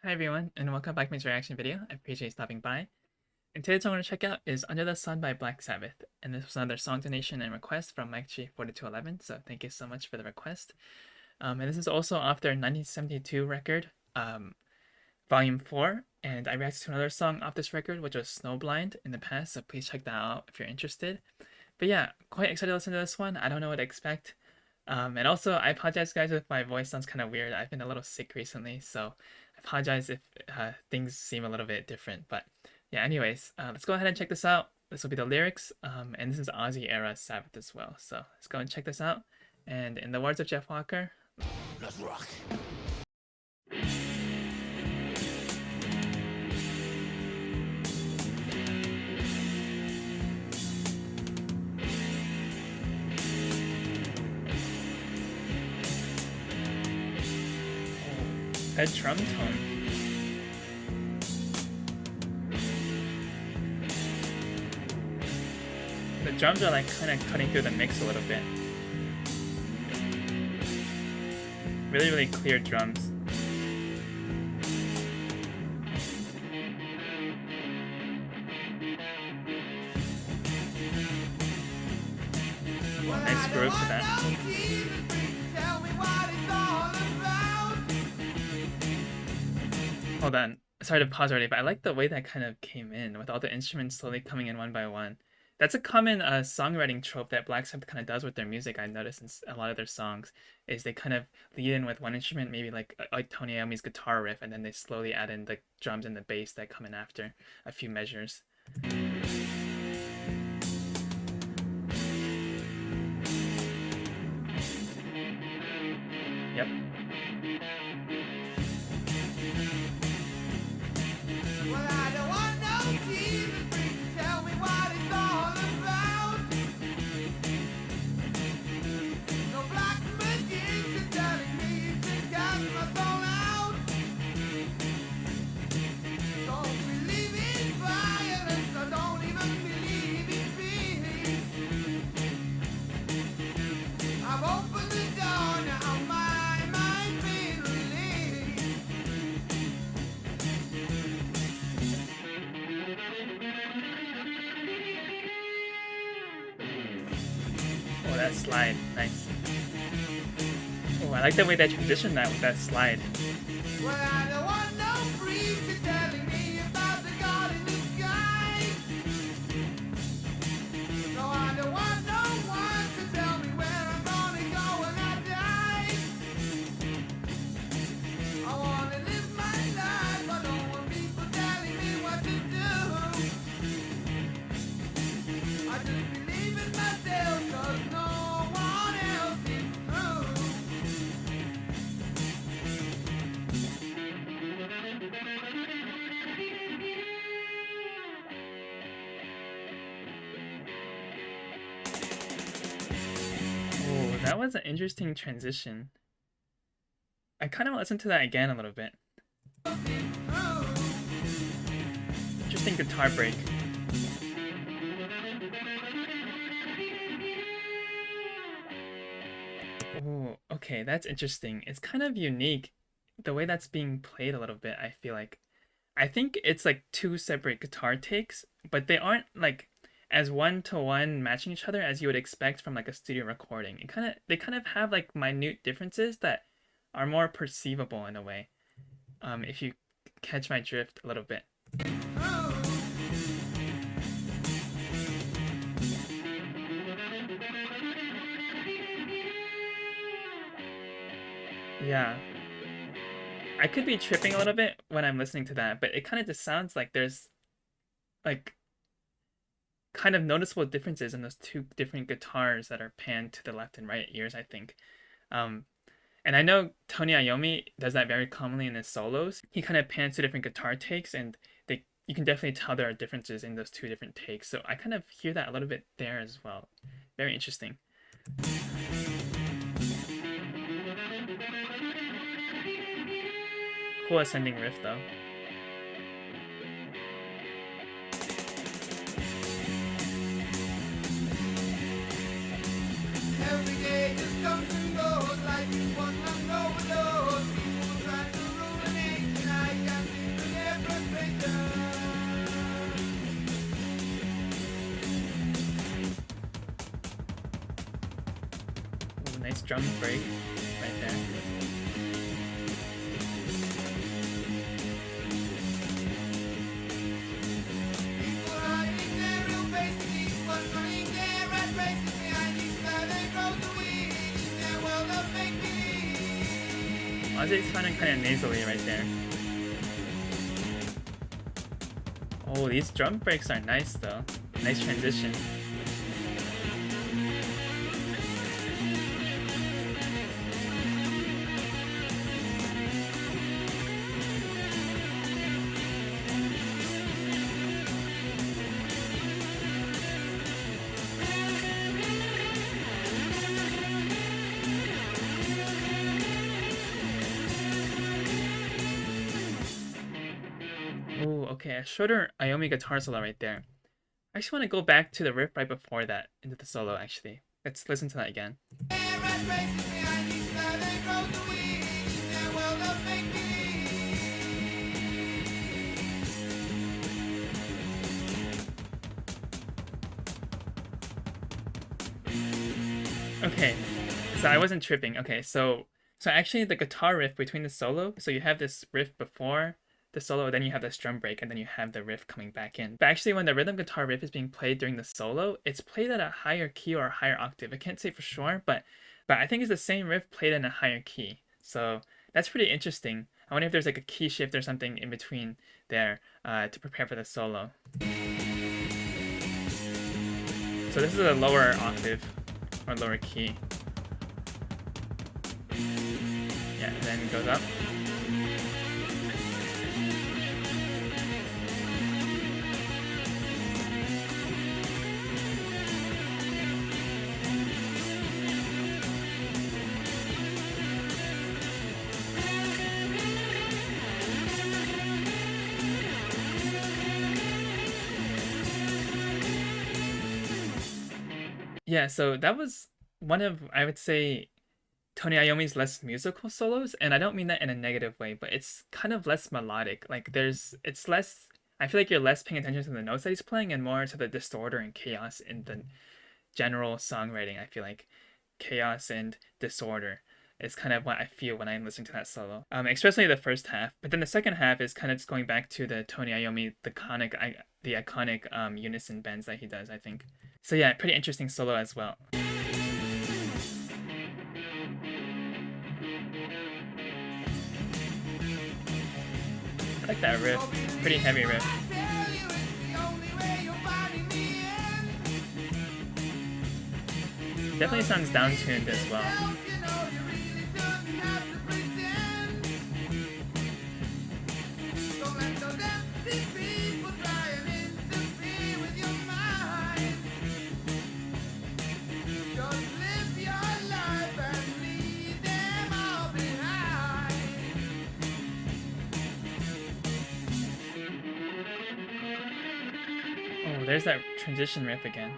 Hi everyone, and welcome back to my reaction video. I appreciate you stopping by. And today's song I'm going to check out is Under the Sun by Black Sabbath. And this was another song donation and request from MikeG4211, so thank you so much for the request. And this is also off their 1972 record, Volume 4. And I reacted to another song off this record, which was Snowblind in the past, so please check that out if you're interested. But yeah, quite excited to listen to this one. I don't know what to expect. And also, I apologize, guys, if my voice sounds kind of weird. I've been a little sick recently, so I apologize if things seem a little bit different. But yeah, anyways, let's go ahead and check this out. This will be the lyrics, and this is Aussie era Sabbath as well. So let's go and check this out. And in the words of Jeff Walker, let's rock. That drum tone. The drums are like kind of cutting through the mix a little bit. Really, really clear drums. Nice groove to that. Hold on. Sorry to pause already, but I like the way that kind of came in with all the instruments slowly coming in one by one. That's a common songwriting trope that Black Sabbath kind of does with their music. I noticed in a lot of their songs is they kind of lead in with one instrument, maybe like Tony Iommi's guitar riff, and then they slowly add in the drums and the bass that come in after a few measures. Yep. Oh, that slide, nice. Oh, I like the way they transition that with that slide. Well, I don't want no freak telling me about the God in the sky. No, I don't want no one to tell me where I'm gonna go when I die. I wanna live my life, I don't want people telling me what to do. I just believe in myself, cause no one else is true. Oh, that was an interesting transition. I kind of want to listen to that again a little bit. Interesting guitar break. Oh, okay, that's interesting. It's kind of unique the way that's being played a little bit, I feel like. I think it's like two separate guitar takes, but they aren't like as one-to-one matching each other as you would expect from like a studio recording. They kind of have like minute differences that are more perceivable in a way. If you catch my drift a little bit. Yeah. I could be tripping a little bit when I'm listening to that, but it kind of just sounds like there's like kind of noticeable differences in those two different guitars that are panned to the left and right ears, I think. And I know Tony Iommi does that very commonly in his solos. He kind of pans to different guitar takes, and you can definitely tell there are differences in those two different takes. So I kind of hear that a little bit there as well. Very interesting. Cool ascending riff though. Every day just comes and goes like one overdose. People trying to ruin it, and I got nice drum break right there. Honestly, it's sounding kind of nasally right there. Oh, these drum breaks are nice though. Nice transition. Oh, okay, a shorter Iommi guitar solo right there. I actually want to go back to the riff right before that, into the solo actually. Let's listen to that again. Okay, so I wasn't tripping. Okay, so actually the guitar riff between the solo, so you have this riff before the solo, then you have this drum break, and then you have the riff coming back in. But actually when the rhythm guitar riff is being played during the solo, it's played at a higher key or a higher octave. I can't say for sure, but I think it's the same riff played in a higher key. So that's pretty interesting. I wonder if there's like a key shift or something in between there to prepare for the solo. So this is a lower octave or lower key. Yeah, and then it goes up. Yeah, so that was one of, I would say, Tony Iommi's less musical solos, and I don't mean that in a negative way, but it's kind of less melodic. Like it's less. I feel like you're less paying attention to the notes that he's playing and more to the disorder and chaos in the general songwriting. I feel like chaos and disorder is kind of what I feel when I'm listening to that solo. Especially the first half, but then the second half is kind of just going back to the Tony Iommi, the iconic unison bends that he does. I think. So yeah, pretty interesting solo as well. I like that riff. Pretty heavy riff. Definitely sounds down-tuned as well. Oh, there's that transition riff again.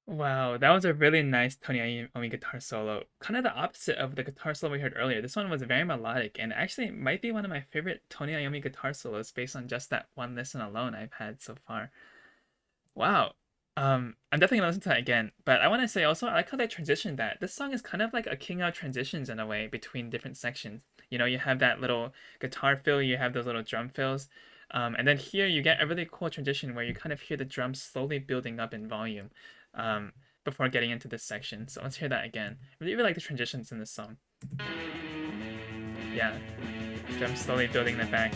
Wow, that was a really nice Tony Iommi guitar solo. Kind of the opposite of the guitar solo we heard earlier. This one was very melodic and actually might be one of my favorite Tony Iommi guitar solos based on just that one listen alone I've had so far. Wow. I'm definitely gonna listen to that again. But I want to say also, I like how they transitioned that. This song is kind of like a king of transitions in a way between different sections. You know, you have that little guitar fill, you have those little drum fills. And then here you get a really cool transition where you kind of hear the drums slowly building up in volume before getting into this section. So let's hear that again. I really like the transitions in this song. Yeah, drums slowly building in the back.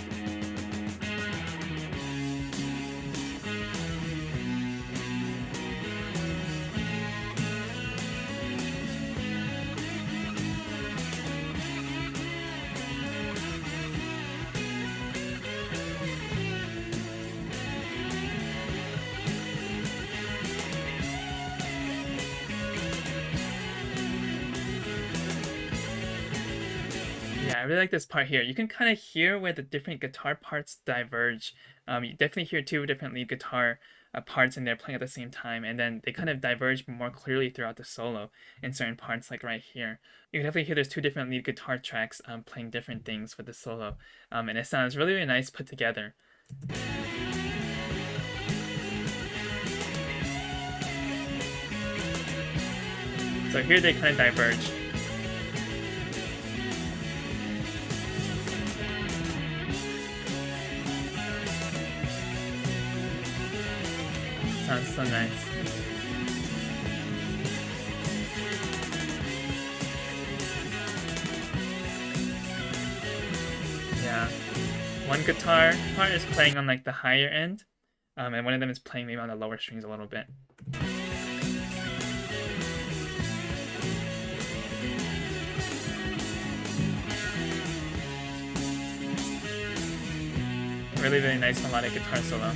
Yeah, I really like this part here. You can kind of hear where the different guitar parts diverge. You definitely hear two different lead guitar parts in there playing at the same time, and then they kind of diverge more clearly throughout the solo in certain parts, like right here. You can definitely hear there's two different lead guitar tracks playing different things with the solo, and it sounds really, really nice put together. So here they kind of diverge. Sounds so nice. Yeah. One guitar part is playing on like the higher end, and one of them is playing maybe on the lower strings a little bit. Really, really nice melodic guitar solo.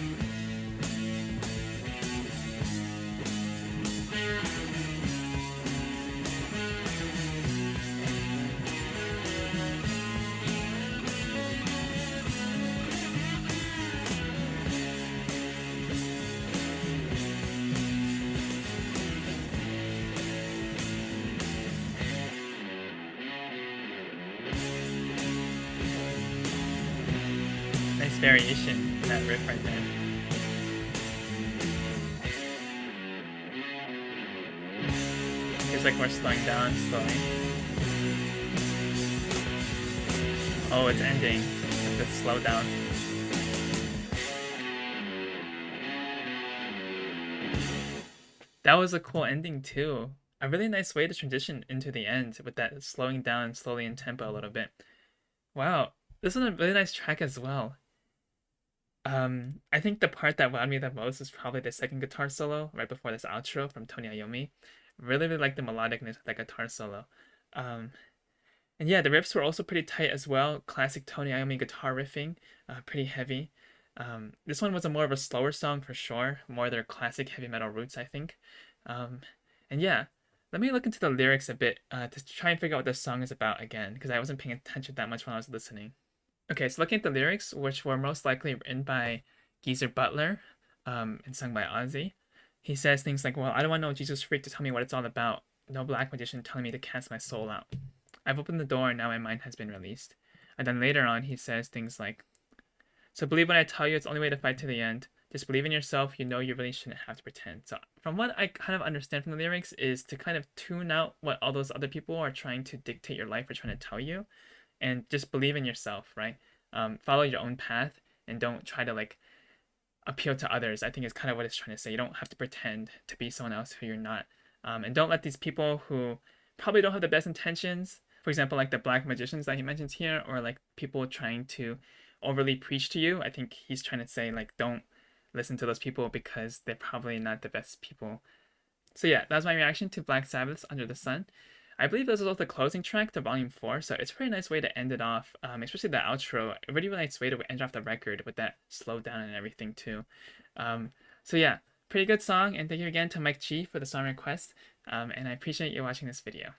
Nice variation in that riff right there. Feels like we're slowing down slowly. Oh, it's ending. The slowdown. That was a cool ending too. A really nice way to transition into the end with that slowing down slowly in tempo a little bit. Wow, this is a really nice track as well. I think the part that wowed me the most is probably the second guitar solo right before this outro from Tony Iommi. Really, really like the melodicness of that guitar solo. Um, and yeah, the riffs were also pretty tight as well. Classic Tony Iommi guitar riffing, pretty heavy. This one was a more of a slower song for sure, more their classic heavy metal roots, I think. Um, and yeah, let me look into the lyrics a bit to try and figure out what this song is about again, because I wasn't paying attention that much when I was listening. Okay, so looking at the lyrics, which were most likely written by Geezer Butler and sung by Ozzy, he says things like, well, I don't want no Jesus freak to tell me what it's all about. No black magician telling me to cast my soul out. I've opened the door and now my mind has been released. And then later on, he says things like, so believe when I tell you it's the only way to fight to the end. Just believe in yourself. You know you really shouldn't have to pretend. So from what I kind of understand from the lyrics is to kind of tune out what all those other people are trying to dictate your life or trying to tell you, and just believe in yourself, right? Follow your own path and don't try to like appeal to others. I think is kind of what it's trying to say. You don't have to pretend to be someone else who you're not, and don't let these people who probably don't have the best intentions, for example, like the black magicians that he mentions here, or like people trying to overly preach to you. I think he's trying to say like don't listen to those people because they're probably not the best people. So yeah, that was my reaction to Black Sabbath's Under the Sun. I believe this is also the closing track to Volume 4, so it's a pretty nice way to end it off, especially the outro. A really, really nice way to end off the record with that slow down and everything, too. So yeah, pretty good song, and thank you again to Mike G for the song request, and I appreciate you watching this video.